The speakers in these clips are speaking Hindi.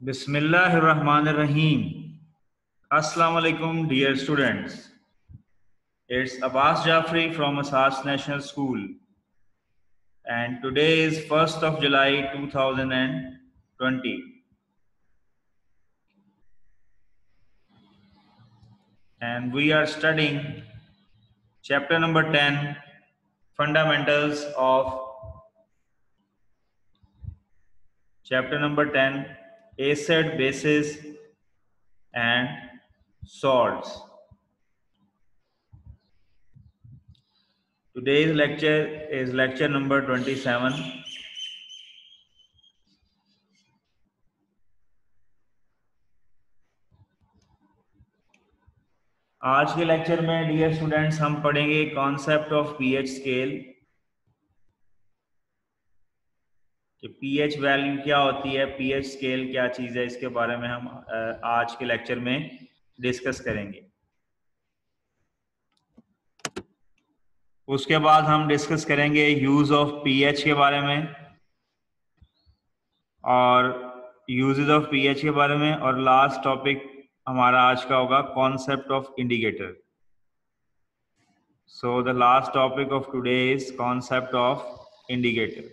Bismillahirrahmanirrahim. Assalamu alaikum, dear students. It's Abbas Jafri from Asas National School, and today is 1st of July 2020. And we are studying chapter number 10, Fundamentals of Acid, Bases, and Salts. Today's lecture is lecture number 27. आज के लेक्चर में डियर स्टूडेंट्स हम पढ़ेंगे कॉन्सेप्ट ऑफ पीएच स्केल कि पीएच वैल्यू क्या होती है, पीएच स्केल क्या चीज़ है, इसके बारे में हम आज के लेक्चर में डिस्कस करेंगे। उसके बाद हम डिस्कस करेंगे यूज़ ऑफ पीएच के बारे में और यूजेस ऑफ पीएच के बारे में, और लास्ट टॉपिक हमारा आज का होगा concept of indicator. So the last topic of today is concept of indicator.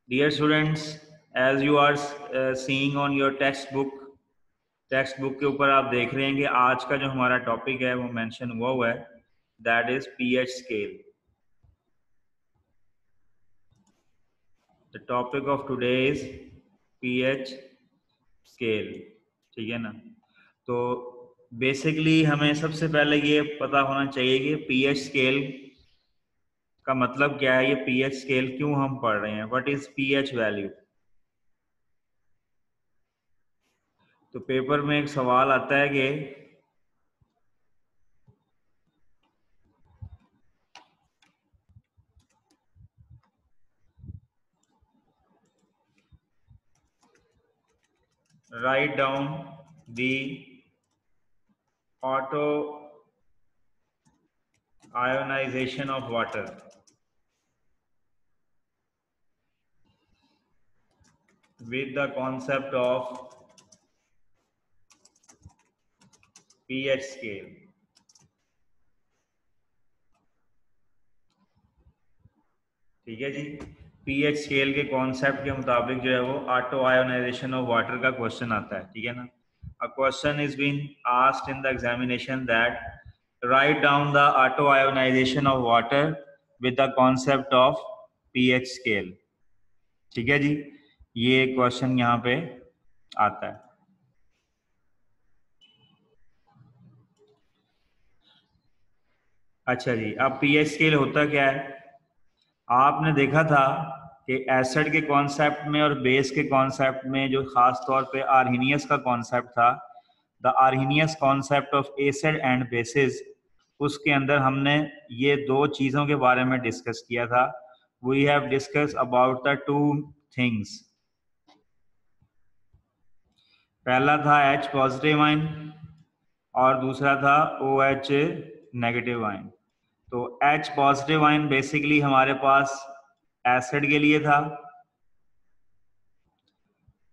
Dear students, as you are seeing on your textbook के ऊपर आप देख रहे हैं कि आज का जो हमारा टॉपिक है वो मेंशन हुआ है, that is pH scale. The topic of today is pH scale, ठीक है ना। तो बेसिकली हमें सबसे पहले ये पता होना चाहिए कि पीएच स्केल का मतलब क्या है, ये पीएच स्केल क्यों हम पढ़ रहे हैं, व्हाट इज पीएच वैल्यू। तो पेपर में एक सवाल आता है कि write down the auto ionization of water with the concept of pH scale। ठीक है जी, पीएच स्केल के कॉन्सेप्ट के मुताबिक जो है वो ऑटो आयोनाइजेशन ऑफ वाटर का क्वेश्चन आता है, ठीक है ना। A question is been asked in the examination that write down the auto ionization of water with the concept of pH scale. ठीक है जी, ये क्वेश्चन यहाँ पे आता है। अच्छा जी, अब पीएच स्केल होता क्या है। आपने देखा था कि एसिड के कॉन्सेप्ट में और बेस के कॉन्सेप्ट में जो खास तौर पे आर्हीनियस का कॉन्सेप्ट था, the Arrhenius concept of acid and bases, उसके अंदर हमने ये दो चीज़ों के बारे में डिस्कस किया था। We have discuss about the two things. पहला था H पॉजिटिव आयन और दूसरा था OH नेगेटिव आयन। तो H पॉजिटिव आयन बेसिकली हमारे पास एसिड के लिए था,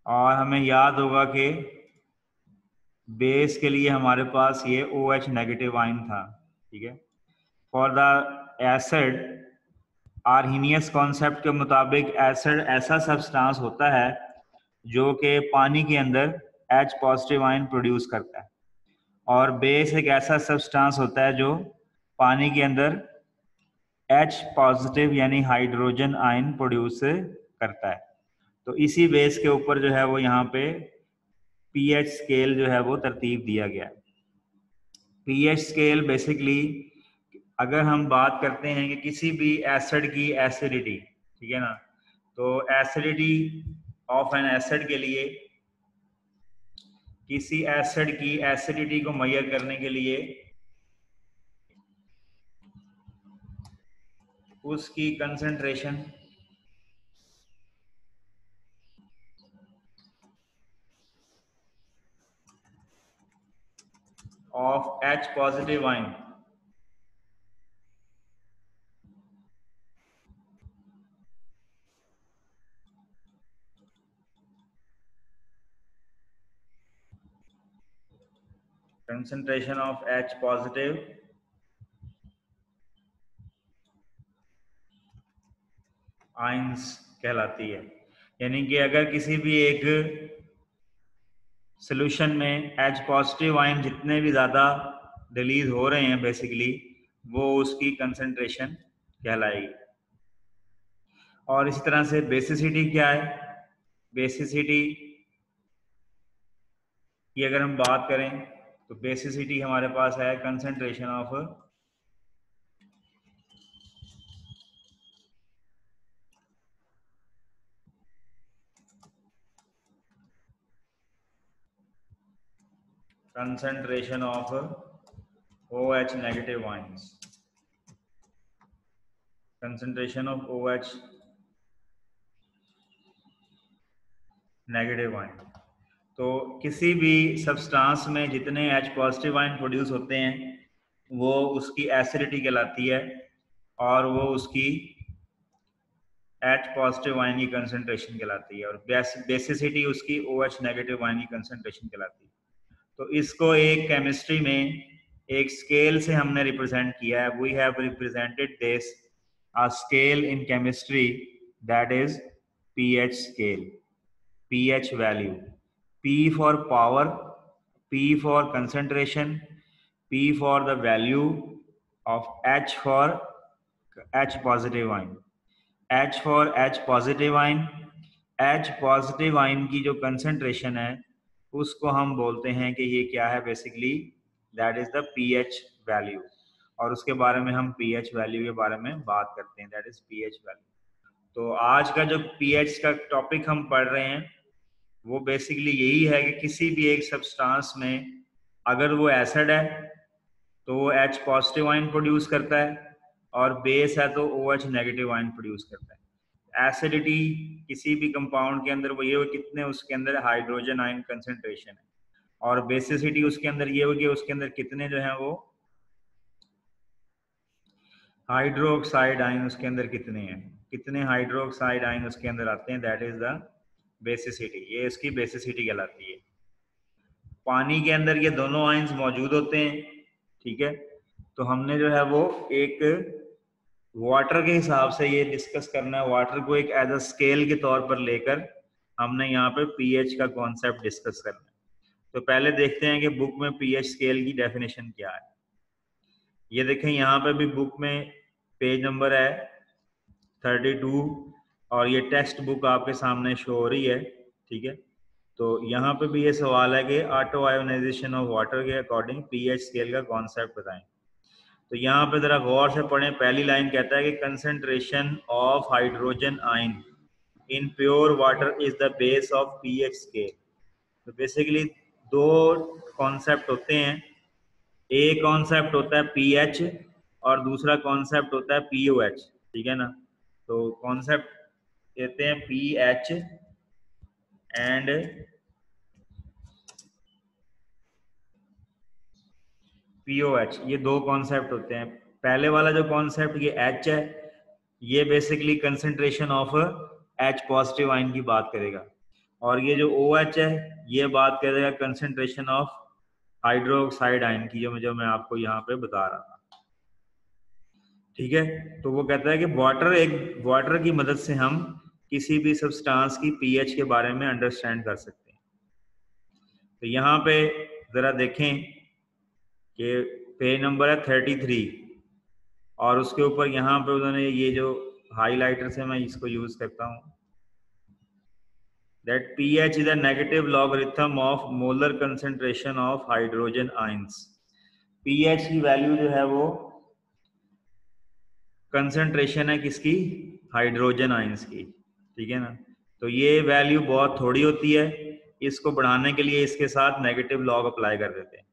और हमें याद होगा कि बेस के लिए हमारे पास ये OH नेगेटिव आयन था, ठीक है। For the acid, Arrhenius concept के मुताबिक एसिड ऐसा सब्सटेंस होता है जो कि पानी के अंदर H पॉजिटिव आयन प्रोड्यूस करता है, और बेस एक ऐसा सब्सटेंस होता है जो पानी के अंदर H पॉजिटिव यानी हाइड्रोजन आयन प्रोड्यूस करता है। तो इसी बेस के ऊपर जो है वो यहाँ पे पीएच स्केल जो है वो तरतीब दिया गया है। पीएच स्केल बेसिकली अगर हम बात करते हैं कि किसी भी एसिड की एसिडिटी, ठीक है ना, तो एसिडिटी ऑफ एन एसिड के लिए, किसी एसिड की एसिडिटी को मेजर करने के लिए उसकी concentration H positive ion, concentration of H positive ions कहलाती है। यानी कि अगर किसी भी एक सोल्यूशन में H पॉजिटिव आयन जितने भी ज़्यादा रिलीज हो रहे हैं बेसिकली, वो उसकी कंसंट्रेशन कहलाएगी। और इसी तरह से बेसिसिटी क्या है? बेसिसिटी की अगर हम बात करें तो बेसिसिटी हमारे पास है concentration of OH negative ions, concentration of OH negative ion। तो किसी भी सब्सटेंस में जितने H पॉजिटिव आयन प्रोड्यूस होते हैं वो उसकी एसिडिटी कहलाती है, और वो उसकी H पॉजिटिव आयन की कंसंट्रेशन कहलाती है, और बेसिसिटी उसकी OH नेगेटिव आयन की कंसंट्रेशन कहलाती है। तो इसको एक केमिस्ट्री में एक स्केल से हमने रिप्रेजेंट किया है। We have represented this a scale in chemistry, that is pH scale. pH value, P for power, P for concentration, P for the value of H for H positive ion, H for H positive ion। H positive ion की जो concentration है उसको हम बोलते हैं कि ये क्या है, basically that is the pH value. और उसके बारे में हम pH वैल्यू के बारे में बात करते हैं, दैट इज pH वैल्यू। तो आज का जो pH का टॉपिक हम पढ़ रहे हैं वो बेसिकली यही है कि किसी भी एक सब्सटेंस में अगर वो एसिड है तो वो H पॉजिटिव आयन प्रोड्यूस करता है, और बेस है तो OH नेगेटिव आयन प्रोड्यूस करता है। एसिडिटी किसी भी कंपाउंड के अंदर वो ये हो कितने उसके अंदर हाइड्रोजन आयन कंसंट्रेशन है, और बेसिसिटी उसके अंदर ये हो कि उसके अंदर कितने जो है वो हाइड्रोक्साइड आयन उसके अंदर कितने हैं, कितने हाइड्रोक्साइड आयन उसके अंदर आते हैं, दैट इज द बेसिसिटी। ये इसकी बेसिसिटी कहलाती है। पानी के अंदर ये दोनों आयंस मौजूद होते हैं, ठीक है। तो हमने जो है वो एक वाटर के हिसाब से ये डिस्कस करना है, वाटर को एक एज अ स्केल के तौर पर लेकर हमने यहाँ पे पीएच का कॉन्सेप्ट डिस्कस करना है। तो पहले देखते हैं कि बुक में पीएच स्केल की डेफिनेशन क्या है। ये देखें यहाँ पे भी बुक में पेज नंबर है 32, और ये टेक्स्ट बुक आपके सामने शो हो रही है, ठीक है। तो यहाँ पे भी ये सवाल है कि ऑटो आयोनाइजेशन ऑफ वाटर के अकॉर्डिंग पीएच स्केल का कॉन्सेप्ट बताएं। तो यहाँ पे जरा गौर से पढ़ें। पहली लाइन कहता है कि concentration of hydrogen ion in pure water is the base of pH scale. तो बेसिकली दो कॉन्सेप्ट होते हैं, एक कॉन्सेप्ट होता है पीएच और दूसरा कॉन्सेप्ट होता है पीओएच, ठीक है ना। तो कॉन्सेप्ट कहते हैं पीएच एंड पीओएच, ये दो कॉन्सेप्ट होते हैं। पहले वाला जो कॉन्सेप्ट ये एच है, ये basically concentration of H positive ion की बात करेगा, और ये जो OH है ये बात करेगा कंसंट्रेशन ऑफ हाइड्रोक्साइड आयन की, जो मैं आपको यहाँ पे बता रहा था, ठीक है। तो वो कहता है कि वाटर की मदद से हम किसी भी सब्सटेंस की पीएच के बारे में अंडरस्टैंड कर सकते हैं। तो यहाँ पे जरा देखें कि पेज नंबर है 33, और उसके ऊपर यहाँ पे उन्होंने ये जो हाईलाइटर से मैं इसको यूज करता हूँ, that pH is a negative logarithm of molar concentration of hydrogen ions। pH की वैल्यू जो है वो कंसंट्रेशन है किसकी, हाइड्रोजन आयंस की, ठीक है ना। तो ये वैल्यू बहुत थोड़ी होती है, इसको बढ़ाने के लिए इसके साथ नेगेटिव लॉग अप्लाई कर देते हैं।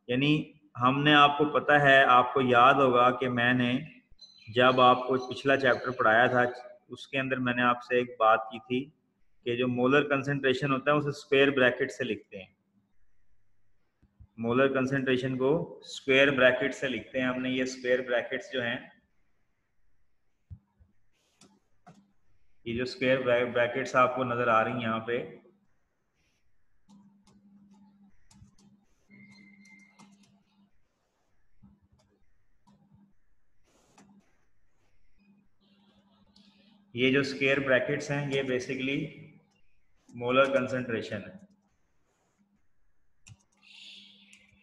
यानी हमने, आपको पता है, आपको याद होगा कि मैंने जब आपको पिछला चैप्टर पढ़ाया था उसके अंदर मैंने आपसे एक बात की थी कि जो मोलर कंसंट्रेशन होता है उसे स्क्वायर ब्रैकेट से लिखते हैं। मोलर कंसेंट्रेशन को स्क्वायर ब्रैकेट से लिखते हैं हमने। ये स्क्वायर ब्रैकेट्स जो हैं, ये जो स्क्वायर ब्रैकेट्स आपको नजर आ रही हैं यहाँ पे, ये जो स्क्वायर ब्रैकेट्स हैं ये बेसिकली मोलर कंसेंट्रेशन है।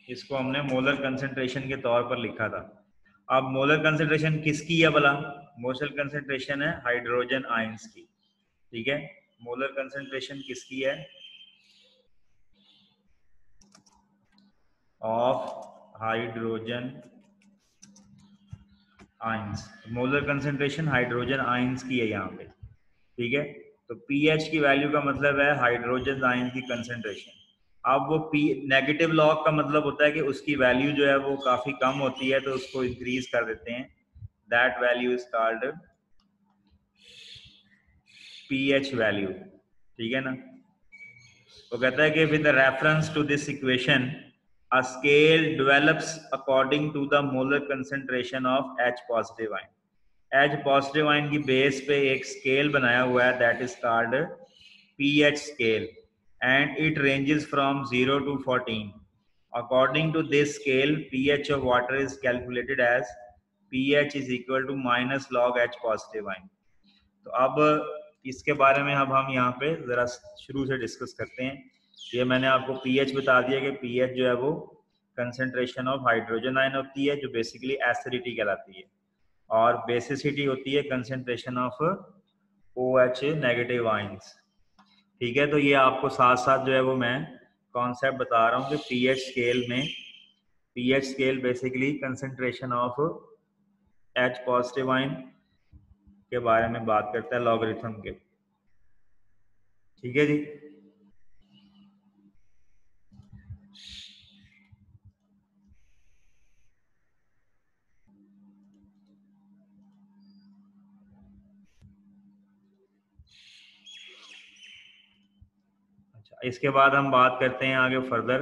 इसको हमने मोलर कंसेंट्रेशन के तौर पर लिखा था। अब मोलर कंसेंट्रेशन किसकी है भला? मोलर कंसेंट्रेशन है हाइड्रोजन आयंस की, ठीक है। मोलर कंसेंट्रेशन किसकी है? Of hydrogen ions. Molar concentration hydrogen ions की है यहाँ पे, ठीक है। तो पीएच की वैल्यू का मतलब है हाइड्रोजन आयन की कंसेंट्रेशन। अब वो पी नेगेटिव लॉग का मतलब होता है कि उसकी वैल्यू जो है वो काफी कम होती है, तो उसको इंक्रीज कर देते हैं। That value is called pH value, ठीक है ना। वो कहता है कि with reference to this equation a scale develops according to the molar concentration of H positive ion. H positive ion की बेस पे एक स्केल बनाया हुआ है, that is called pH scale, and it ranges from 0 to 14. According to this scale, pH of water is calculated as pH is equal to minus log H positive ion. तो अब इसके बारे में अब हम यहाँ पे जरा शुरू से डिस्कस करते हैं। ये मैंने आपको पीएच बता दिया कि पीएच जो है वो कंसंट्रेशन ऑफ हाइड्रोजन आयन होती है, जो बेसिकली एसिडिटी कहलाती है, और बेसिसिटी होती है concentration of OH negative ions, ठीक है। तो ये आपको साथ साथ जो है वो मैं कॉन्सेप्ट बता रहा हूँ कि पीएच स्केल में, pH scale basically concentration of H positive ion के बारे में बात करता है, लॉगरिथम के, ठीक है जी। अच्छा, इसके बाद हम बात करते हैं आगे फर्दर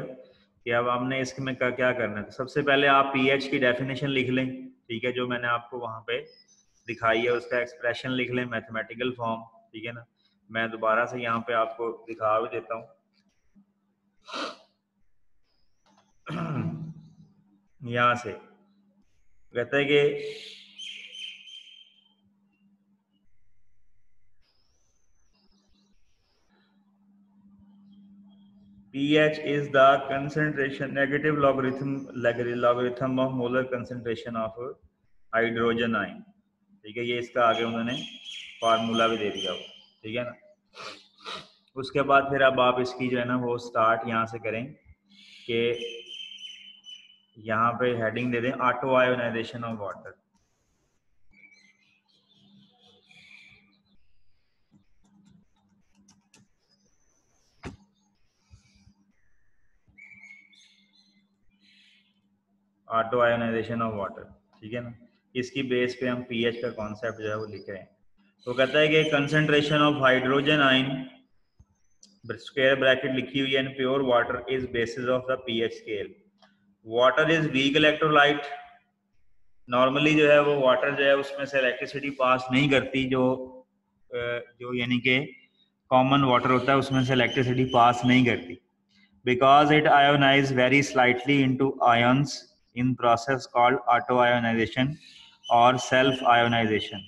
कि अब हमने इसमें क्या करना है। तो सबसे पहले आप पीएच की डेफिनेशन लिख लें, ठीक है, जो मैंने आपको वहां पे दिखाई है उसका एक्सप्रेशन लिख लें, मैथमेटिकल फॉर्म, ठीक है ना। मैं दोबारा से यहाँ पे आपको दिखा भी देता हूँ। यहाँ से कहता है कि pH is the concentration negative logarithm of molar concentration of hydrogen ion, ठीक है। ये इसका आगे उन्होंने फार्मूला भी दे दिया हो, ठीक है ना। उसके बाद फिर अब आप इसकी जो है ना वो स्टार्ट यहाँ से करें कि यहाँ पे हेडिंग दे दें auto ionization of water. Auto ionization of water, ठीक है ना। इसकी बेस पे हम पीएच का कॉन्सेप्ट जो है वो लिख रहे हैं। तो कहता है कि concentration of hydrogen ion square bracket लिखी हुई है in pure water is basis of the pH scale. Water is weak electrolyte. Normally जो है वो वाटर जो है उसमें से इलेक्ट्रिसिटी पास नहीं करती, जो यानी कि कॉमन वाटर होता है उसमें से इलेक्ट्रिसिटी पास नहीं करती, because it ionize very slightly into ions in process called auto ionization और self ionization।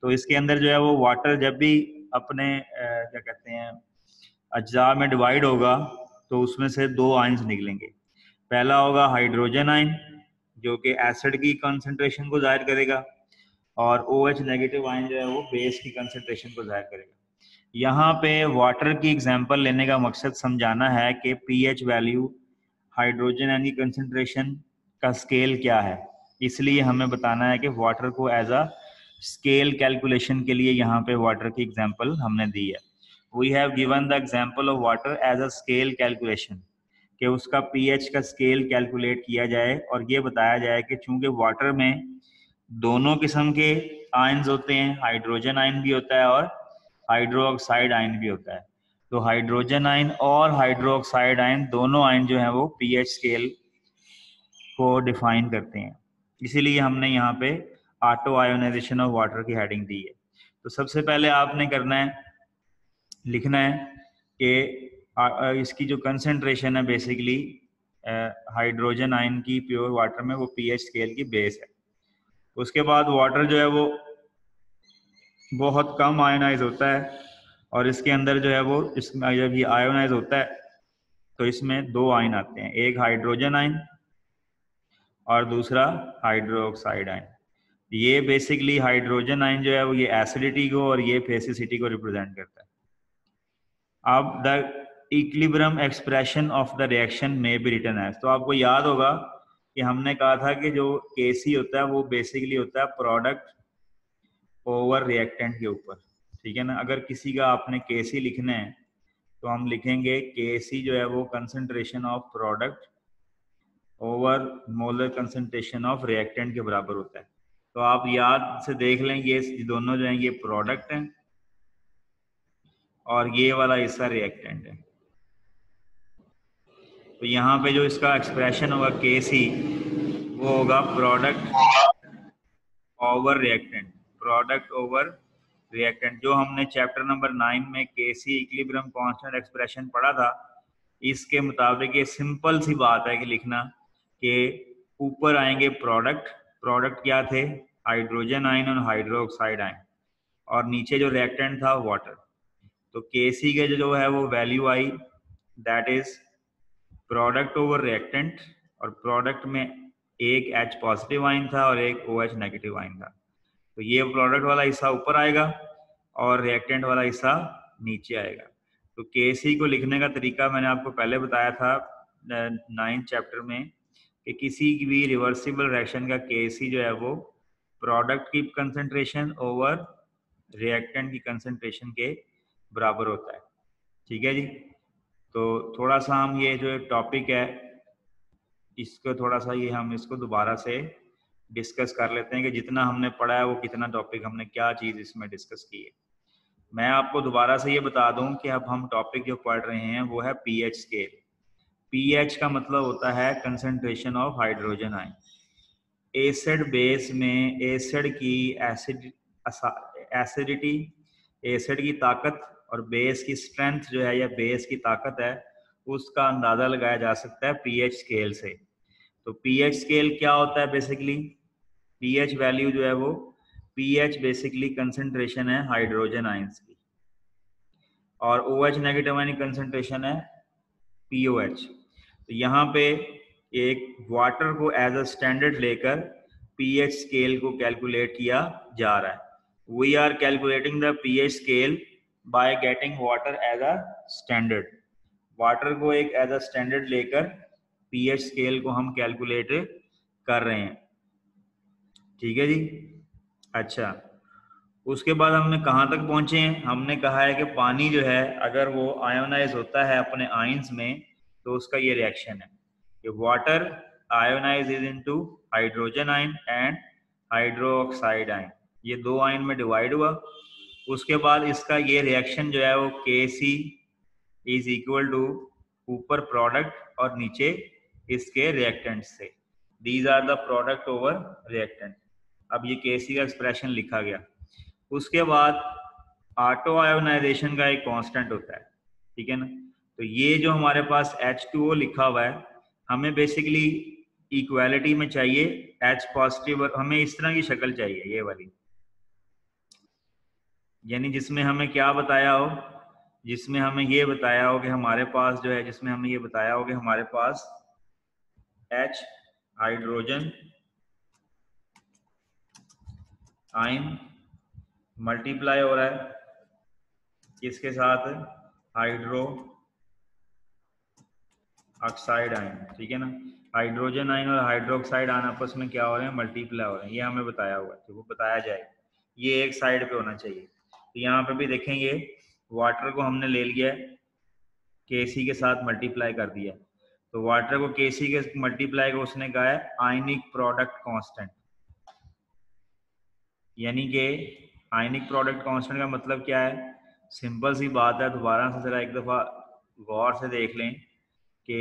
तो इसके अंदर जो है वो वाटर जब भी अपने क्या कहते हैं अज्जा में डिवाइड होगा तो उसमें से दो आयंस निकलेंगे। पहला होगा हाइड्रोजन आयन जो कि एसिड की कंसंट्रेशन को जाहिर करेगा, और OH नेगेटिव आयन जो है वो बेस की कंसंट्रेशन को जाहिर करेगा। यहाँ पे वाटर की एग्जांपल लेने का मकसद समझाना है कि पीएच वैल्यू हाइड्रोजन आयन की कंसंट्रेशन का स्केल क्या है, इसलिए हमें बताना है कि वाटर को एज अ स्केल कैलकुलेशन के लिए यहाँ पे वाटर की एग्जांपल हमने दी है। We have given the example of water as a scale calculation, कि उसका पीएच का स्केल कैलकुलेट किया जाए और ये बताया जाए कि चूंकि वाटर में दोनों किस्म के आयंस होते हैं, हाइड्रोजन आयन भी होता है और हाइड्रो ऑक्साइड आयन भी होता है। तो हाइड्रोजन आयन और हाइड्रोक्साइड आयन दोनों आयन जो है वो पीएच स्केल को डिफाइन करते हैं। इसीलिए हमने यहाँ पे ऑटो आयोनाइजेशन ऑफ वाटर की हेडिंग दी है। तो सबसे पहले आपने करना है, लिखना है कि इसकी जो कंसंट्रेशन है बेसिकली हाइड्रोजन आयन की प्योर वाटर में वो पीएच स्केल की बेस है। उसके बाद वाटर जो है वो बहुत कम आयोनाइज होता है और इसके अंदर जो है वो इसमें जब ये आयोनाइज होता है तो इसमें दो आयन आते हैं, एक हाइड्रोजन आयन और दूसरा हाइड्रोक्साइड आयन। ये बेसिकली हाइड्रोजन आयन जो है वो ये एसिडिटी को और ये बेसिसिटी को रिप्रेजेंट करता है। अब the equilibrium expression of the reaction में बी रिटन एज, तो आपको याद होगा कि हमने कहा था कि जो केसी होता है वो बेसिकली होता है प्रोडक्ट ओवर रिएक्टेंट के ऊपर, ठीक है ना। अगर किसी का आपने केसी लिखना है तो हम लिखेंगे केसी जो है वो concentration of product over molar concentration of reactant के बराबर होता है। तो आप याद से देख लें ये दोनों जो हैं ये प्रोडक्ट हैं और ये वाला हिस्सा रिएक्टेंट है। तो यहाँ पे जो इसका एक्सप्रेशन होगा केसी वो होगा product over reactant, product over reactant. जो हमने चैप्टर नंबर 9 में केसी इक्विलिब्रियम कांस्टेंट एक्सप्रेशन पढ़ा था, इसके मुताबिक ये सिंपल सी बात है कि लिखना कि ऊपर आएंगे प्रोडक्ट, प्रोडक्ट क्या थे हाइड्रोजन आयन और हाइड्रोक्साइड आयन, और नीचे जो रिएक्टेंट था वाटर। तो केसी के जो है वो value I that is product over reactant, और प्रोडक्ट में एक H पॉजिटिव आयन था और एक OH नेगेटिव आयन था। तो ये प्रोडक्ट वाला हिस्सा ऊपर आएगा और रिएक्टेंट वाला हिस्सा नीचे आएगा। तो केसी को लिखने का तरीका मैंने आपको पहले बताया था 9th चैप्टर में कि किसी भी रिवर्सिबल रिएक्शन का केसी जो है वो प्रोडक्ट की कंसंट्रेशन ओवर रिएक्टेंट की कंसंट्रेशन के बराबर होता है, ठीक है जी। तो थोड़ा सा हम ये जो टॉपिक है इसको थोड़ा सा ये हम इसको दोबारा से डिस्कस कर लेते हैं कि जितना हमने पढ़ा है वो कितना टॉपिक हमने क्या चीज़ इसमें डिस्कस की है। मैं आपको दोबारा से ये बता दूं कि अब हम टॉपिक जो पढ़ रहे हैं वो है पीएच स्केल। पीएच का मतलब होता है concentration of hydrogen ion. Acid base में एसिड की एसिडिटी, एसिड की ताकत और बेस की स्ट्रेंथ जो है या बेस की ताकत है उसका अंदाजा लगाया जा सकता है पीएच स्केल से। तो पीएच स्केल क्या होता है बेसिकली, पीएच वैल्यू जो है वो पीएच बेसिकली कंसंट्रेशन है हाइड्रोजन आयंस की और OH नेगेटिव आयन कंसंट्रेशन है POH। तो यहाँ पे एक वाटर को एज अ स्टैंडर्ड लेकर पीएच स्केल को कैलकुलेट किया जा रहा है। We are calculating the pH scale by getting water as a standard. Water को एक एज अ स्टैंडर्ड लेकर पीएच स्केल को हम कैलकुलेट कर रहे हैं, ठीक है जी। अच्छा, उसके बाद हमने कहाँ तक पहुंचे हैं, हमने कहा है कि पानी जो है अगर वो आयोनाइज होता है अपने आयंस में तो उसका ये रिएक्शन है कि water ionize is into hydrogen ion and hydroxide ion, ये दो आयन में डिवाइड हुआ। उसके बाद इसका ये रिएक्शन जो है वो KC इज इक्वल टू ऊपर प्रोडक्ट और नीचे इसके रिएक्टेंट से, these are the product over reactant. अब ये KC का एक्सप्रेशन लिखा गया। उसके बाद ऑटो आयोनाइजेशन का एक कांस्टेंट होता है, ठीक है ना। तो ये जो हमारे पास H2O लिखा हुआ है हमें बेसिकली इक्वालिटी में चाहिए H पॉजिटिव, और हमें इस तरह की शक्ल चाहिए ये वाली, यानी जिसमें हमें क्या बताया हो, जिसमें हमें ये बताया हो कि हमारे पास जो है, जिसमें हमें ये बताया हो कि हमारे पास H हाइड्रोजन आयन मल्टीप्लाई हो रहा है इसके साथ हाइड्रो ऑक्साइड आयन, ठीक है ना। हाइड्रोजन आयन और हाइड्रोक्साइड आयन आपस में क्या हो रहे हैं, मल्टीप्लाई हो रहे हैं। ये हमें बताया हुआ है, तो वो बताया जाए ये एक साइड पे होना चाहिए। तो यहाँ पे भी देखेंगे वाटर को हमने ले लिया है KC के साथ मल्टीप्लाई कर दिया, तो वाटर को KC के मल्टीप्लाई को उसने कहा है आयनिक प्रोडक्ट कांस्टेंट, यानी कि आयनिक प्रोडक्ट कांस्टेंट का मतलब क्या है, सिंपल सी बात है, दोबारा से जरा एक दफ़ा गौर से देख लें कि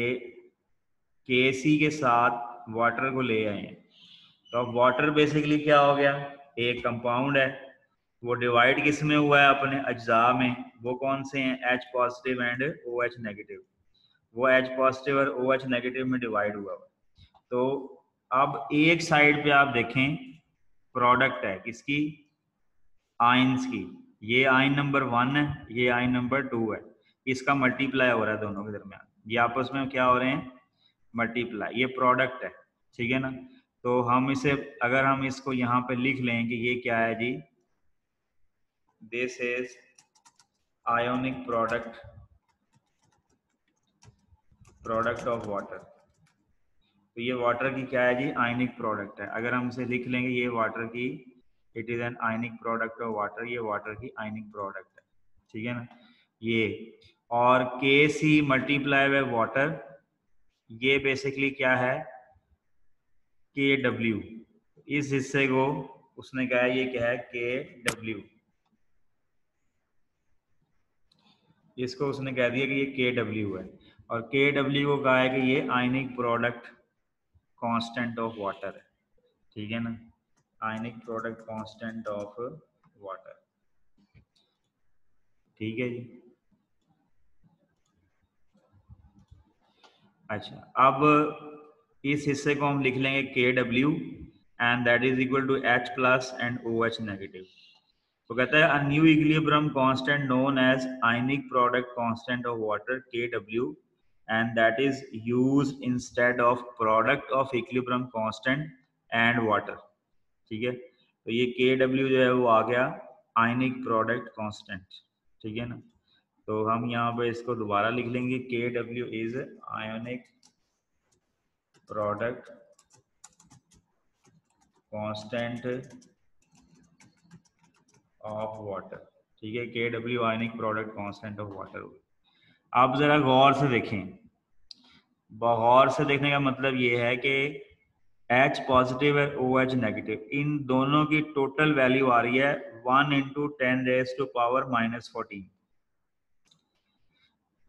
KC के साथ वाटर को ले आए हैं। तो अब वाटर बेसिकली क्या हो गया, एक कंपाउंड है, वो डिवाइड किस में हुआ है, अपने अज्जा में। वो कौन से हैं, H positive and OH negative. वो H पॉजिटिव और OH नेगेटिव में डिवाइड हुआ हुआ। तो अब एक साइड पे आप देखें प्रोडक्ट है किसकी, आयंस की। ये आयन नंबर 1 है, ये आयन नंबर 2 है, इसका मल्टीप्लाई हो रहा है दोनों के दरमियान, ये आपस में क्या हो रहे हैं, मल्टीप्लाई। ये प्रोडक्ट है, ठीक है ना। तो हम इसे, अगर हम इसको यहाँ पे लिख लें कि ये क्या है जी, this is ionic product of water. तो ये वाटर की क्या है जी, आयनिक प्रोडक्ट है। अगर हम इसे लिख लेंगे ये वाटर की, it is an ionic product of water, ये वाटर की आयनिक प्रोडक्ट है, ठीक है ना। ये और KC मल्टीप्लाई बाय वाटर, ये बेसिकली क्या है, KW। इस हिस्से को उसने कहा है, ये क्या है, KW। इसको उसने कह दिया कि ये KW है, और KW को कहा है कि ये आयनिक प्रोडक्ट कांस्टेंट ऑफ वाटर है, ठीक है ना, आयनिक प्रोडक्ट कांस्टेंट ऑफ वाटर, ठीक है जी। अच्छा, अब इस हिस्से को हम लिख लेंगे KW and that is equal to H plus and OH negative. तो कहता है a new equilibrium constant known as ionic product constant of water KW and that is used instead of product of equilibrium constant and water, ठीक है। तो ये KW जो है वो आ गया आयनिक प्रोडक्ट कांस्टेंट, ठीक है ना। तो हम यहाँ पे इसको दोबारा लिख लेंगे, KW is ionic product constant of water, ठीक है, KW ionic product constant of water. आप जरा गौर से देखें, गौर से देखने का मतलब ये है कि H पॉजिटिव और OH नेगेटिव, इन दोनों की टोटल वैल्यू आ रही है 1 × 10⁻⁻14,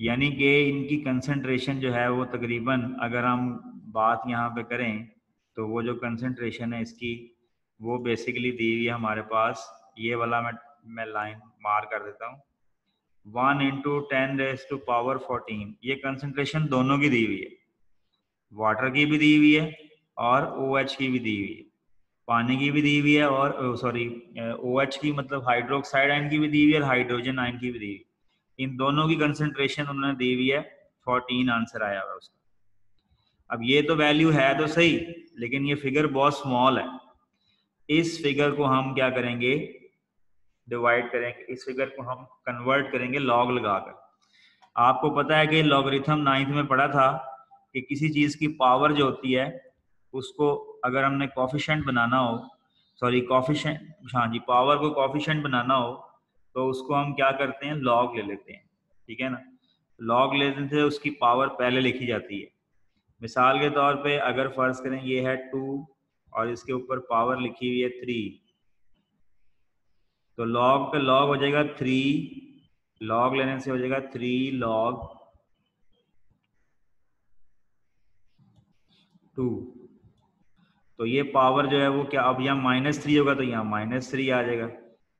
यानी कि इनकी कंसंट्रेशन जो है वो तकरीबन, अगर हम बात यहाँ पे करें तो वो जो कंसंट्रेशन है इसकी, वो बेसिकली दी हुई है हमारे पास, ये वाला मैं लाइन मार कर देता हूँ, 1 × 10⁻14, ये कंसंट्रेशन दोनों की दी हुई है, वाटर की भी दी हुई है और OH की भी दी हुई है, पानी की भी दी हुई है, और सॉरी OH की मतलब हाइड्रोक्साइड आयन की भी दी हुई है और हाइड्रोजन आयन की भी दी हुई है। इन दोनों की कंसंट्रेशन उन्होंने दी हुई है 14, आंसर आया हुआ उसका। अब ये तो वैल्यू है तो सही, लेकिन ये फिगर बहुत स्मॉल है। इस फिगर को हम क्या करेंगे, डिवाइड करेंगे, इस फिगर को हम कन्वर्ट करेंगे लॉग लगाकर। आपको पता है कि लॉगरिथम 9th में पढ़ा था कि किसी चीज की पावर जो होती है उसको अगर हमने कॉफिशेंट बनाना हो, सॉरी कॉफिशेंट, हाँ जी, पावर को कॉफिशेंट बनाना हो तो उसको हम क्या करते हैं, लॉग ले लेते हैं, ठीक है ना। लॉग लेने से उसकी पावर पहले लिखी जाती है। मिसाल के तौर पे अगर फर्ज करें ये है 2 और इसके ऊपर पावर लिखी हुई है 3, तो लॉग का लॉग हो जाएगा 3, लॉग लेने से हो जाएगा 3 log 2। तो ये पावर जो है वो क्या, अब यहाँ -3 होगा तो यहाँ -3 आ जाएगा।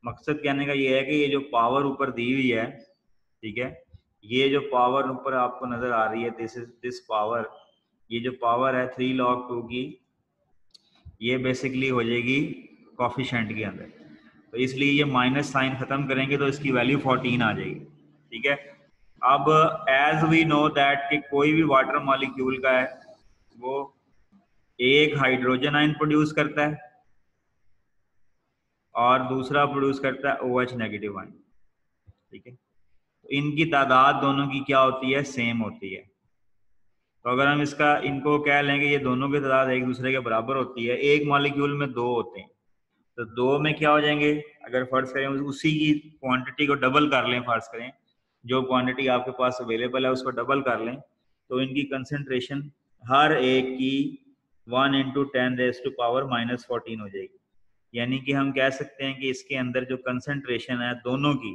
मकसद कहने का ये है कि ये जो पावर ऊपर दी हुई है, ठीक है, ये जो पावर ऊपर आपको नजर आ रही है, दिस पावर, ये जो पावर है 3 log 2 की, ये बेसिकली हो जाएगी कॉफिशेंट के अंदर। तो इसलिए ये माइनस साइन खत्म करेंगे तो इसकी वैल्यू 14 आ जाएगी, ठीक है। अब एज वी नो दैट कि कोई भी वाटर मॉलिक्यूल का है वो एक हाइड्रोजन आयन प्रोड्यूस करता है और दूसरा प्रोड्यूस करता है OH नेगेटिव आयन, ठीक है। तो इनकी तादाद दोनों की क्या होती है, सेम होती है। तो अगर हम इसका इनको कह लेंगे ये दोनों की तादाद एक दूसरे के बराबर होती है, एक मॉलिक्यूल में 2 होते हैं, तो 2 में क्या हो जाएंगे, अगर फर्ज करें उसी की क्वांटिटी को डबल कर लें, फर्ज करें जो क्वांटिटी आपके पास अवेलेबल है उसको डबल कर लें, तो इनकी कंसंट्रेशन हर एक की 1 × 10⁻⁻14 हो जाएगी। यानी कि हम कह सकते हैं कि इसके अंदर जो कंसंट्रेशन है दोनों की,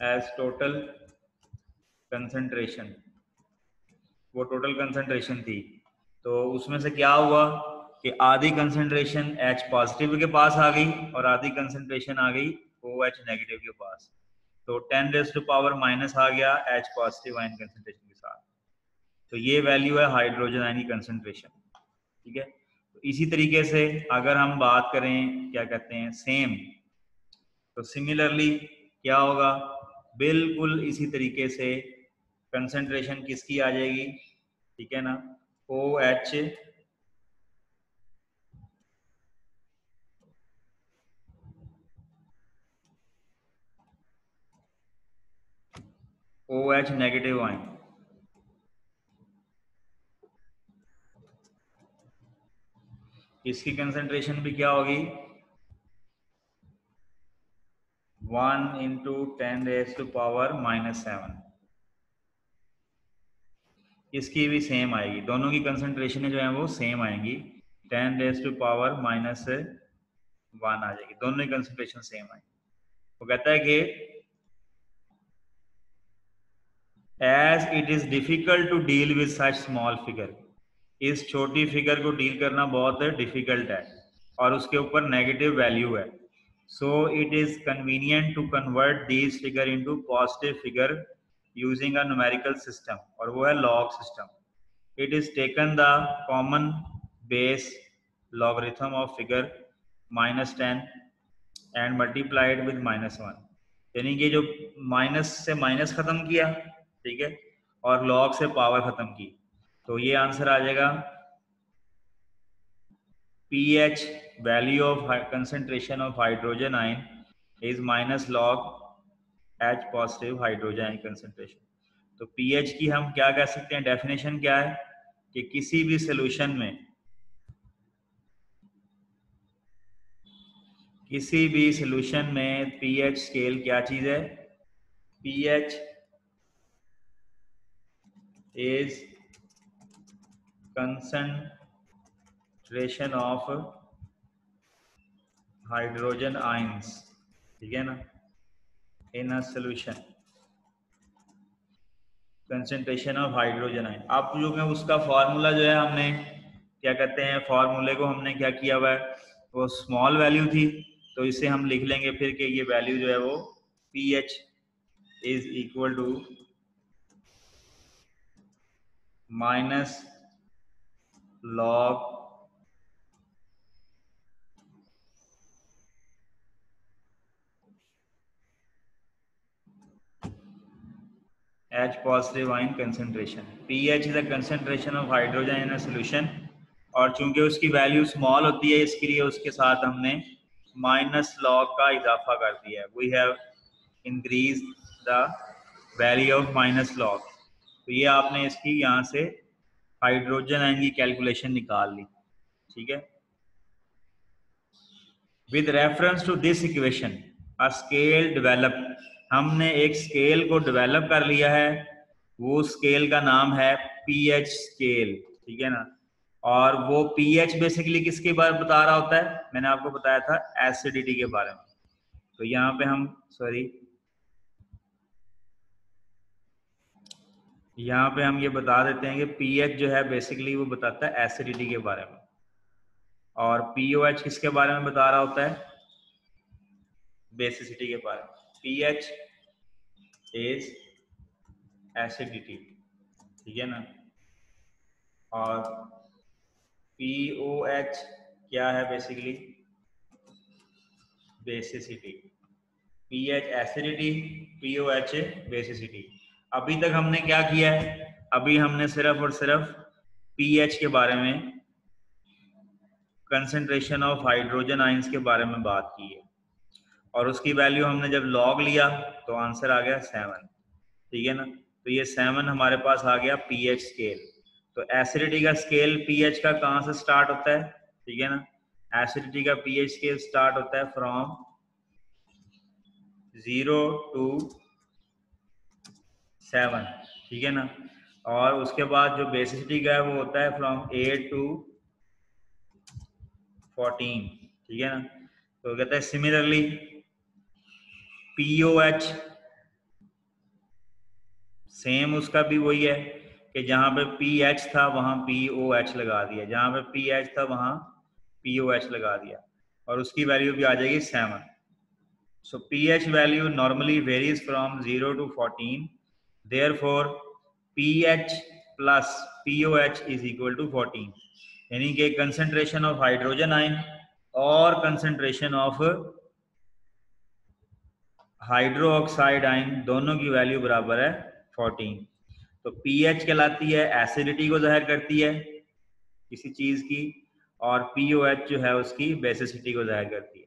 एज टोटल कंसंट्रेशन, वो टोटल कंसंट्रेशन थी। तो उसमें से क्या हुआ कि आधी कंसंट्रेशन H पॉजिटिव के पास आ गई और आधी कंसंट्रेशन आ गई OH नेगेटिव के पास। तो 10 रेज़ टू पावर माइनस आ गया H पॉजिटिव आयन कंसंट्रेशन के साथ। तो ये वैल्यू है हाइड्रोजन आयन की कंसंट्रेशन, ठीक है। तो इसी तरीके से अगर हम बात करें क्या कहते हैं सेम, तो सिमिलरली क्या होगा, बिल्कुल इसी तरीके से कंसंट्रेशन किसकी आ जाएगी, ठीक है ना, OH OH नेगेटिव आयन, इसकी कंसंट्रेशन भी क्या होगी 1 इंटू 10 रेज़ टू पावर -7। इसकी भी सेम आएगी, दोनों की कंसंट्रेशन जो है वो सेम आएंगी, 10 रेज़ टू पावर -1 आ जाएगी, दोनों की कंसंट्रेशन सेम आएगी। वो कहता है कि as it is difficult to deal with such small figure, इस छोटी फिगर को डील करना बहुत डिफिकल्ट है और उसके ऊपर नेगेटिव वैल्यू है। So it is convenient to convert these figure into positive figure using a numerical system, और वो है log system. It is taken the common base logarithm of figure -10 and multiplied with -1, यानी कि जो माइनस से माइनस खत्म किया, ठीक है, और लॉग से पावर खत्म की, तो ये आंसर आ जाएगा pH value of concentration of hydrogen ion is minus log H positive hydrogen ion concentration. तो pH की हम क्या कह सकते हैं, डेफिनेशन क्या है कि किसी भी सोल्यूशन में, किसी भी सोल्यूशन में pH स्केल क्या चीज है, pH is concentration of hydrogen ions, ठीक है ना, in a solution, concentration of hydrogen ion. आप जो है उसका फॉर्मूला जो है हमने क्या कहते हैं, फॉर्मूले को हमने क्या किया हुआ है, वो स्मॉल वैल्यू थी, तो इसे हम लिख लेंगे फिर कि ये वैल्यू जो है वो pH is equal to minus log H positive ion concentration. pH is the concentration of hydrogen in a solution, और चूंकि उसकी वैल्यू स्मॉल होती है इसके लिए उसके साथ हमने माइनस लॉग का इजाफा कर दिया है। We have increase the value of minus log. तो ये आपने इसकी यहाँ से हाइड्रोजन आयन की कैलकुलेशन निकाल ली, ठीक है। With reference to this equation a scale develop, हमने एक स्केल को डेवलप कर लिया है, वो स्केल का नाम है पीएच स्केल, ठीक है ना। और वो पीएच बेसिकली किसके बारे में बता रहा होता है, मैंने आपको बताया था एसिडिटी के बारे में। तो यहाँ पे हम यहाँ पे हम ये बता देते हैं कि पीएच जो है बेसिकली वो बताता है एसिडिटी के बारे में, और पीओएच किसके बारे में बता रहा होता है, बेसिसिटी के बारे में। पीएच इज एसिडिटी, ठीक है ना। और पीओएच क्या है basically, basicity. PH acidity, pOH basicity. अभी तक हमने क्या किया है, अभी हमने सिर्फ और सिर्फ पीएच के बारे में, कंसंट्रेशन ऑफ हाइड्रोजन आयंस के बारे में बात की है, और उसकी वैल्यू हमने जब लॉग लिया तो आंसर आ गया 7, ठीक है ना। तो ये 7 हमारे पास आ गया पीएच स्केल। तो एसिडिटी का स्केल पीएच का कहाँ से स्टार्ट होता है, ठीक है ना। एसिडिटी का पीएच स्केल स्टार्ट होता है फ्रॉम 0 to 7, ठीक है ना। और उसके बाद जो बेसिसिटी का है वो होता है फ्रॉम 8 to 14, ठीक है ना। तो कहते हैं सिमिलरली पीओएच, सेम उसका भी वही है कि जहां पे पीएच था वहां पीओएच लगा दिया, जहां पे पीएच था वहां पीओएच लगा दिया, और उसकी वैल्यू भी आ जाएगी 7। So pH value normally varies from 0 to 14, therefore pH plus pOH is equal to 14, यानी कि कंसंट्रेशन ऑफ हाइड्रोजन आयन और concentration of hydroxide ion दोनों की वैल्यू बराबर है 14। तो पीएच कहलाती है एसिडिटी को जाहिर करती है किसी चीज की, और पीओएच जो है उसकी बेसिसिटी को जाहिर करती है।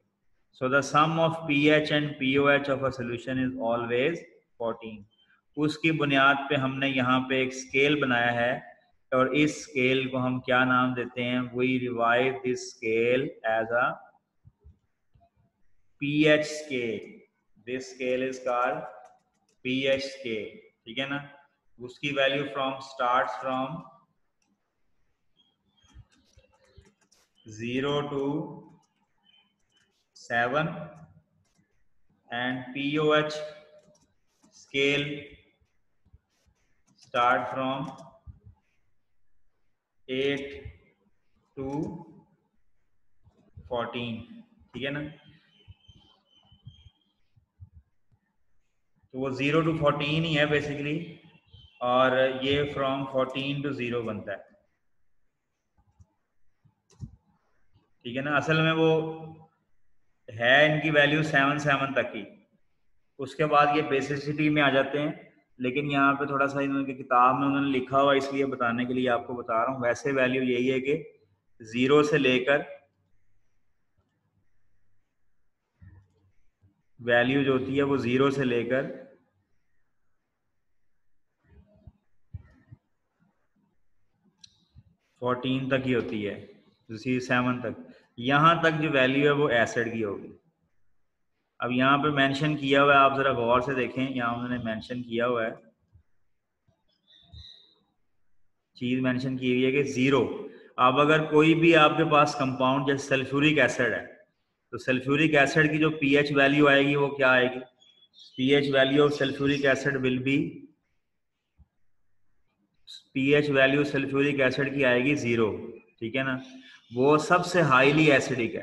So the sum of pH and pOH of a solution is always 14। उसकी बुनियाद पे हमने यहाँ पे एक स्केल बनाया है, और इस स्केल को हम क्या नाम देते हैं, we revise this scale as a pH scale. This scale is called pH scale, ठीक है ना। उसकी value starts from 0 to 7 and POH scale start from 8 to 14, ठीक है ना। तो वो 0 to 14 ही है बेसिकली, और ये फ्रॉम 14 to 0 बनता है, ठीक है ना। असल में वो है इनकी वैल्यू 7 तक की, उसके बाद ये बेसिसिटी में आ जाते हैं। लेकिन यहाँ पे थोड़ा सा इन्होंने किताब में उन्होंने लिखा हुआ, इसलिए बताने के लिए आपको बता रहा हूँ। वैसे वैल्यू यही है कि 0 से लेकर वैल्यू जो होती है वो 0 से लेकर 14 तक ही होती है, 7 तक। यहाँ तक जो वैल्यू है वो एसिड की होगी। अब यहाँ पे मेंशन किया हुआ है, आप जरा गौर से देखें, यहाँ उन्होंने मेंशन किया हुआ है, चीज मेंशन की हुई है कि 0। अब अगर कोई भी आपके पास कंपाउंड जैसे सल्फ्यूरिक एसिड है, तो सल्फ्यूरिक एसिड की जो पीएच वैल्यू आएगी वो क्या आएगी, pH value of sulphuric acid will be, pH value sulphuric acid की आएगी 0, ठीक है ना। वो सबसे हाईली एसिडिक है,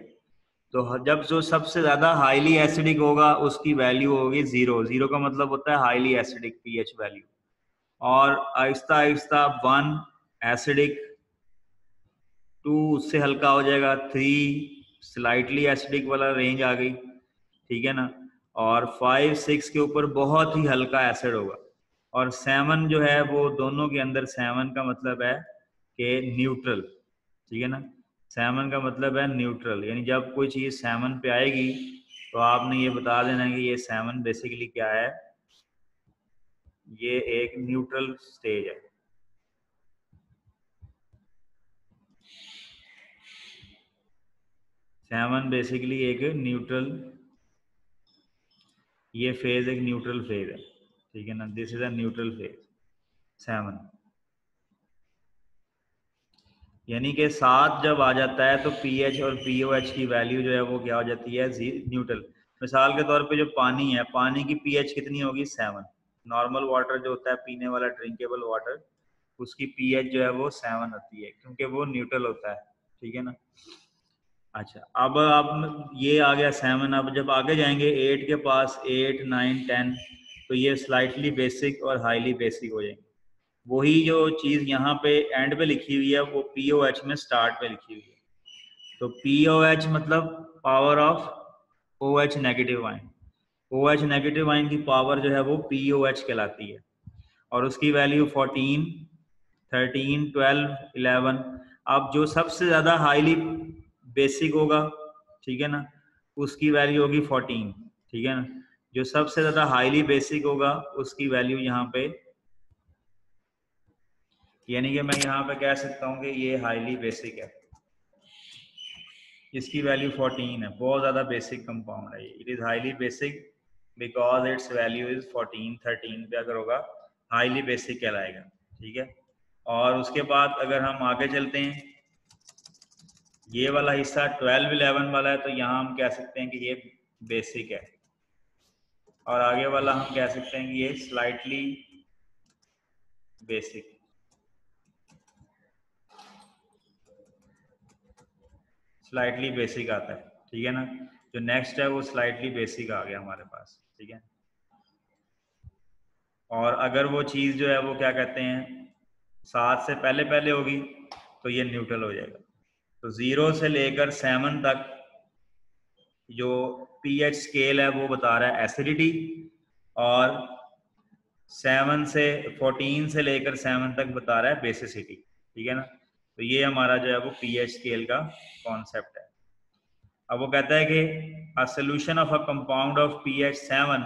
तो जब जो सबसे ज्यादा हाईली एसिडिक होगा उसकी वैल्यू होगी 0। 0 का मतलब होता है हाईली एसिडिक पीएच वैल्यू। और आहिस्ता आहिस्ता 1 एसिडिक, 2 उससे हल्का हो जाएगा, 3 स्लाइटली एसिडिक वाला रेंज आ गई, ठीक है ना। और 5 6 के ऊपर बहुत ही हल्का एसिड होगा, और 7 जो है वो दोनों के अंदर, 7 का मतलब है कि न्यूट्रल, ठीक है ना। 7 का मतलब है न्यूट्रल, यानी जब कोई चीज 7 पे आएगी तो आपने ये बता देना कि ये 7 बेसिकली क्या है, ये एक न्यूट्रल स्टेज है। सेवन बेसिकली एक न्यूट्रल, ये फेज एक न्यूट्रल फेज है, ठीक है ना, this is a neutral phase 7। यानी कि 7 जब आ जाता है तो पीएच और पीओएच की वैल्यू जो है वो क्या हो जाती है, न्यूट्रल। मिसाल के तौर पे जो पानी है, पानी की पीएच कितनी होगी, 7। नॉर्मल वाटर जो होता है पीने वाला ड्रिंकेबल वाटर, उसकी पीएच जो है वो 7 होती है, क्योंकि वो न्यूट्रल होता है, ठीक है ना। अच्छा, अब आप ये आ गया 7। अब जब आगे जाएंगे 8 के पास, 8, 9, 10, तो ये स्लाइटली बेसिक और हाईली बेसिक हो जाएंगे। वही जो चीज यहाँ पे एंड पे लिखी हुई है वो पीओएच में स्टार्ट पे लिखी हुई है। तो पीओएच मतलब power of O H negative ion. O H negative ion की पावर जो है वो पीओएच कहलाती है, और उसकी वैल्यू 14, 13, 12, 11। अब जो सबसे ज्यादा हाईली बेसिक होगा, ठीक है ना, उसकी वैल्यू होगी 14, ठीक है ना। जो सबसे ज्यादा हाईली बेसिक होगा उसकी वैल्यू यहाँ पे, यानी कि मैं यहाँ पे कह सकता हूँ कि ये हाईली बेसिक है, इसकी वैल्यू 14 है, बहुत ज़्यादा बेसिक कंपाउंड है ये। It is highly basic because it's value is 14, 13 पे अगर होगा हाईली बेसिक कहलाएगा, ठीक है। और उसके बाद अगर हम आगे चलते हैं, ये वाला हिस्सा 12, 11 वाला है, तो यहाँ हम कह सकते हैं कि ये बेसिक है, और आगे वाला हम कह सकते हैं कि ये स्लाइटली बेसिक, स्लाइटली बेसिक आता है, ठीक है ना। जो नेक्स्ट है वो स्लाइटली बेसिक आ गया हमारे पास, ठीक है। और अगर वो चीज़ जो है वो क्या कहते हैं 7 से पहले पहले होगी तो ये न्यूट्रल हो जाएगा। तो 0 से लेकर 7 तक जो पीएच स्केल है वो बता रहा है एसिडिटी, और 7 से 14 से लेकर 7 तक बता रहा है बेसिसिटी, ठीक है ना। तो ये हमारा जो है वो पीएच स्केल का कॉन्सेप्ट है। अब वो कहता है कि a solution of a compound of pH 7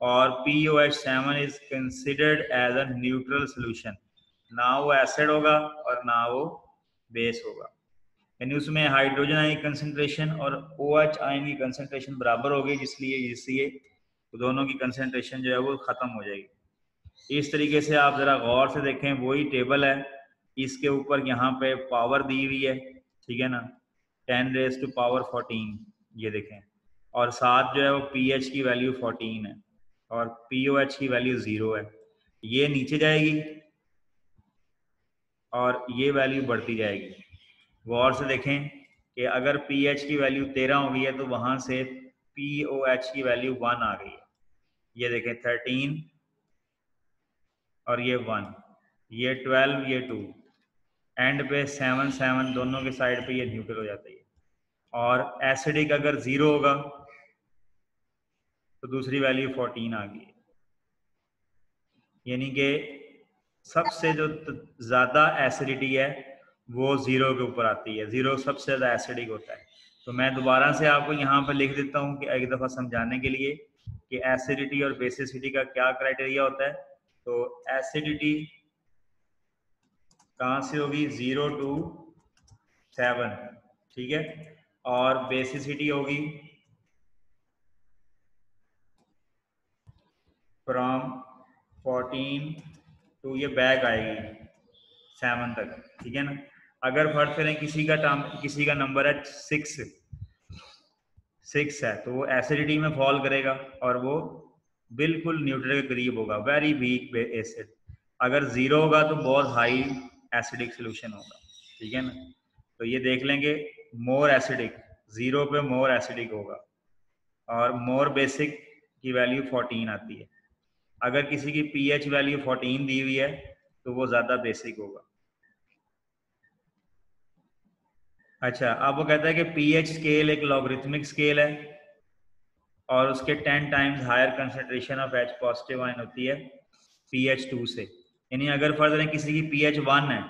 और pOH 7 is considered as a neutral solution. ना वो एसिड होगा और ना वो बेस होगा, यानी उसमें हाइड्रोजन आयन की कंसंट्रेशन और OH आयन की कंसंट्रेशन बराबर होगी, इसलिए तो दोनों की कंसंट्रेशन जो है वो खत्म हो जाएगी। इस तरीके से आप जरा गौर से देखें, वही टेबल है, इसके ऊपर यहाँ पे पावर दी हुई है, ठीक है ना, 10⁻⁴, ये देखें, और साथ जो है वो पीएच की वैल्यू 14 है और पीओएच की वैल्यू 0 है। ये नीचे जाएगी और ये वैल्यू बढ़ती जाएगी। गौर से देखें कि अगर पीएच की वैल्यू 13 हो गई है तो वहां से पीओएच की वैल्यू 1 आ गई है। ये देखें 13 और ये 1, ये 12, ये 2, एंड पे 7, 7 दोनों के साइड पे ये न्यूट्रल हो जाता है। और एसिडिक अगर 0 होगा तो दूसरी वैल्यू 14 आ गई, यानी कि सबसे जो ज्यादा एसिडिटी है वो 0 के ऊपर आती है। 0 सबसे ज्यादा एसिडिक होता है। तो मैं दोबारा से आपको यहाँ पर लिख देता हूँ कि एक दफा समझाने के लिए कि एसिडिटी और बेसिसिटी का क्या क्राइटेरिया होता है। तो एसिडिटी कहाँ से होगी, 0 to 7, ठीक है, और बेसिसिटी होगी फ्रॉम 14 टू, ये बैक आएगी 7 तक, ठीक है ना। अगर फर्ज करें किसी का नंबर है 6 है तो वो एसिडिटी में फॉल करेगा और वो बिल्कुल न्यूट्रल के करीब होगा, वेरी वीक एसिड। अगर 0 होगा तो बहुत हाई एसिडिक सोल्यूशन होगा, ठीक है ना। तो ये देख लेंगे, मोर एसिडिक, 0 पे मोर एसिडिक होगा, और मोर बेसिक की वैल्यू 14 आती है। अगर किसी की पीएच वैल्यू 14 दी हुई है तो वो ज्यादा बेसिक होगा। अच्छा, अब वो कहता है कि पीएच स्केल एक लॉगरिथमिक स्केल है और उसके 10 times higher concentration of H positive ion होती है pH 2 से। यानी अगर फर्ज है किसी की pH 1 है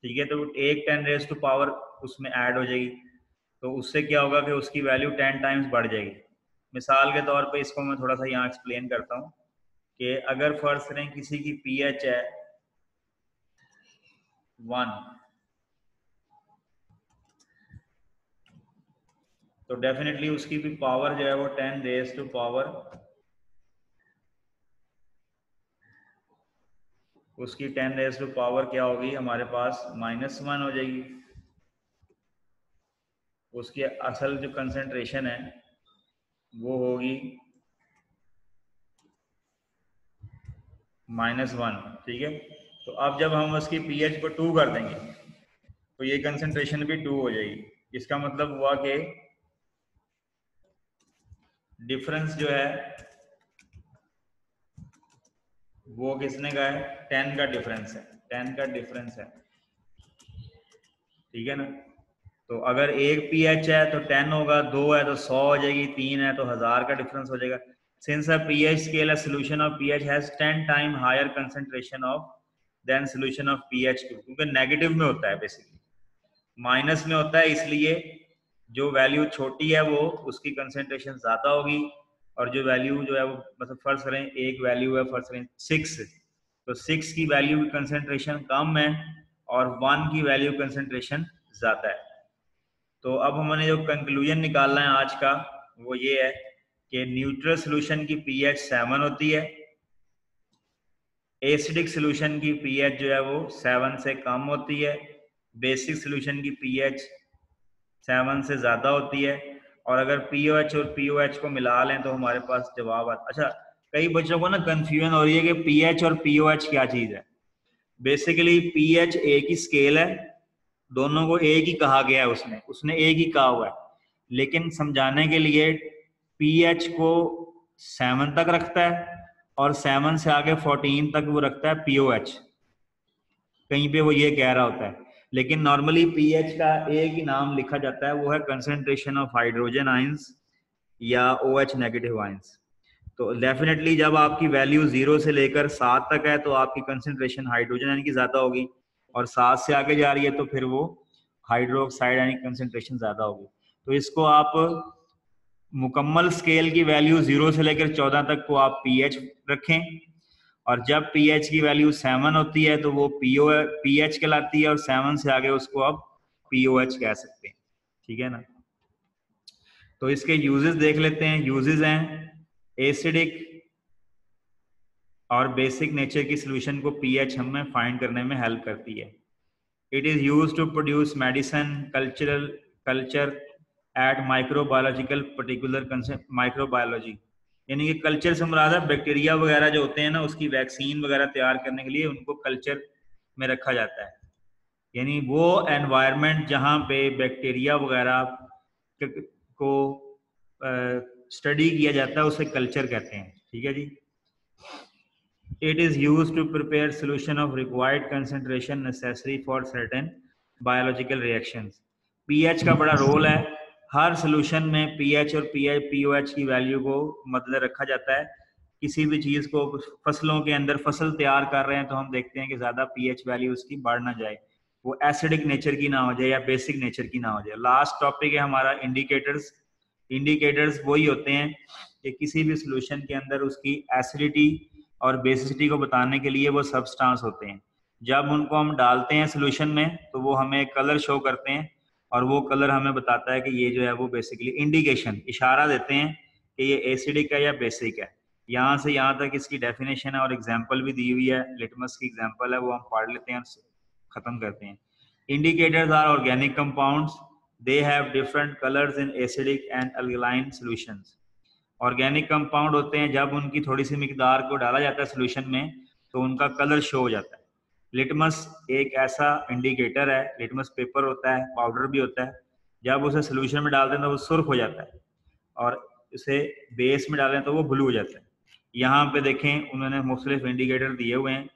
ठीक है, तो एक 10 रेज टू पावर उसमें ऐड हो जाएगी, तो उससे क्या होगा कि उसकी वैल्यू 10 टाइम्स बढ़ जाएगी। मिसाल के तौर पे इसको मैं थोड़ा सा यहाँ एक्सप्लेन करता हूँ कि अगर फर्ज करें किसी की पीएच है 1, तो डेफिनेटली उसकी भी पावर जो है वो 10 रेज टू पावर, उसकी 10 रेज टू पावर क्या होगी हमारे पास -1 हो जाएगी। उसकी असल जो कंसंट्रेशन है वो होगी -1, ठीक है। तो अब जब हम उसकी पीएच को 2 कर देंगे तो ये कंसंट्रेशन भी 2 हो जाएगी। इसका मतलब हुआ कि डिफरेंस जो है वो किसने का है, 10 का डिफरेंस है, 10 का डिफरेंस है, ठीक है ना। तो अगर एक पीएच है तो 10 होगा, 2 है तो 100 हो जाएगी, 3 है तो 1000 का डिफरेंस हो जाएगा। Since a pH scale, a solution of pH has 10 time higher concentration of then solution of pH, क्योंकि नेगेटिव में होता है, बेसिकली माइनस में होता है, इसलिए जो वैल्यू छोटी है वो उसकी कंसंट्रेशन ज्यादा होगी, और जो वैल्यू जो है वो मतलब फर्ज करें एक वैल्यू है फर्ज करें 6, तो 6 की वैल्यू की कंसंट्रेशन कम है और 1 की वैल्यू कंसंट्रेशन ज्यादा है। तो अब हमने जो कंक्लूजन निकालना है आज का वो ये है कि न्यूट्रल सॉल्यूशन की पीएच 7 होती है, एसिडिक सॉल्यूशन की पीएच जो है वो 7 से कम होती है, बेसिक सॉल्यूशन की पीएच 7 से ज्यादा होती है, और अगर पीओएच और पीओएच को मिला लें तो हमारे पास जवाब आता। अच्छा, कई बच्चों को ना कंफ्यूजन हो रही है कि पीएच और पीओएच क्या चीज है। बेसिकली पीएच एक ही स्केल है, दोनों को एक ही कहा गया है, उसने उसने एक ही कहा हुआ है, लेकिन समझाने के लिए पीएच को 7 तक रखता है और 7 से आगे 14 तक वो रखता है पीओएच, कहीं पे वो ये कह रहा होता है। लेकिन नॉर्मली पीएच का एक ही नाम लिखा जाता है, वो है कंसंट्रेशन ऑफ हाइड्रोजन आयंस या OH नेगेटिव आयंस। तो डेफिनेटली जब आपकी वैल्यू 0 से लेकर 7 तक है तो आपकी कंसंट्रेशन हाइड्रोजन यानी कि ज्यादा होगी, और 7 से आगे जा रही है तो फिर वो हाइड्रोक्साइड यानी कंसंट्रेशन ज्यादा होगी। तो इसको आप मुकम्मल स्केल की वैल्यू 0 से लेकर 14 तक को आप पीएच रखें, और जब पीएच की वैल्यू 7 होती है तो वो पीएच कहलाती है, और 7 से आगे उसको आप पीओएच कह सकते हैं, ठीक है ना। तो इसके यूजेस देख लेते हैं। यूजेस हैं एसिडिक और बेसिक नेचर की सॉल्यूशन को पीएच हमें फाइंड करने में हेल्प करती है। It is used to produce medicine culture at microbiological particular concept microbiology, यानी कि कल्चर से मुराद है बैक्टीरिया वगैरह जो होते हैं ना, उसकी वैक्सीन वगैरह तैयार करने के लिए उनको कल्चर में रखा जाता है। यानी वो एनवायरनमेंट जहाँ पे बैक्टीरिया वगैरह को स्टडी किया जाता है उसे कल्चर कहते हैं, ठीक है जी। It is used to prepare solution of required concentration necessary for certain biological reactions. pH का बड़ा रोल है, हर सोल्यूशन में pH और pOH की वैल्यू को मद्देनजर रखा जाता है। किसी भी चीज को फसलों के अंदर फसल तैयार कर रहे हैं तो हम देखते हैं कि ज्यादा pH वैल्यू उसकी बढ़ ना जाए, वो एसिडिक नेचर की ना हो जाए या बेसिक नेचर की ना हो जाए। लास्ट टॉपिक है हमारा इंडिकेटर्स। इंडिकेटर्स वही होते हैं कि किसी भी सोल्यूशन के अंदर उसकी एसिडिटी और बेसिसिटी को बताने के लिए वो सब्सटेंस होते हैं। जब उनको हम डालते हैं सोल्यूशन में तो वो हमें कलर शो करते हैं, और वो कलर हमें बताता है कि ये जो है वो बेसिकली इंडिकेशन, इशारा देते हैं कि ये एसिडिक है या बेसिक है। यहाँ से यहाँ तक इसकी डेफिनेशन है और एग्जाम्पल भी दी हुई है, लिटमस की एग्जाम्पल है, वो हम पढ़ लेते हैं, खत्म करते हैं। Indicators are organic compounds, they have different colours in acidic and alkaline solutions. Organic compound होते हैं, जब उनकी थोड़ी सी मिकदार को डाला जाता है सोल्यूशन में तो उनका कलर शो हो जाता है। लिटमस एक ऐसा इंडिकेटर है, लिटमस पेपर होता है, पाउडर भी होता है, जब उसे सोल्यूशन में डालते हैं तो वो सुर्ख हो जाता है, और उसे बेस में डालें तो वो ब्लू हो जाता है। यहाँ पे देखें उन्होंने मुख्तलिफ इंडिकेटर दिए हुए हैं,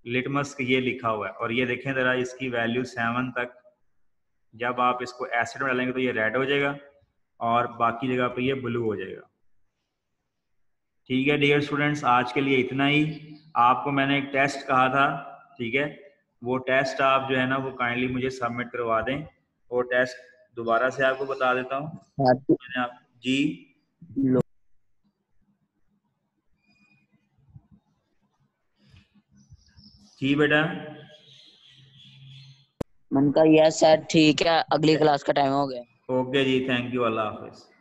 लिटमस ये लिखा हुआ है, और ये देखें ज़रा इसकी वैल्यू 7 तक, जब आप इसको एसिड में डालेंगे तो ये रेड हो जाएगा और बाकी जगह पे ये ब्लू हो जाएगा। ठीक है डियर स्टूडेंट्स, आज के लिए इतना ही। आपको मैंने एक टेस्ट कहा था, ठीक है, वो टेस्ट आप जो है ना वो काइंडली मुझे सबमिट करवा दें। वो टेस्ट दोबारा से आपको बता देता हूँ। मैंने आप जी जी बेटा। मैंने कहा यस सर ठीक है, अगली क्लास का टाइम हो गया। ओके जी, थैंक यू, अल्लाह हाफिज।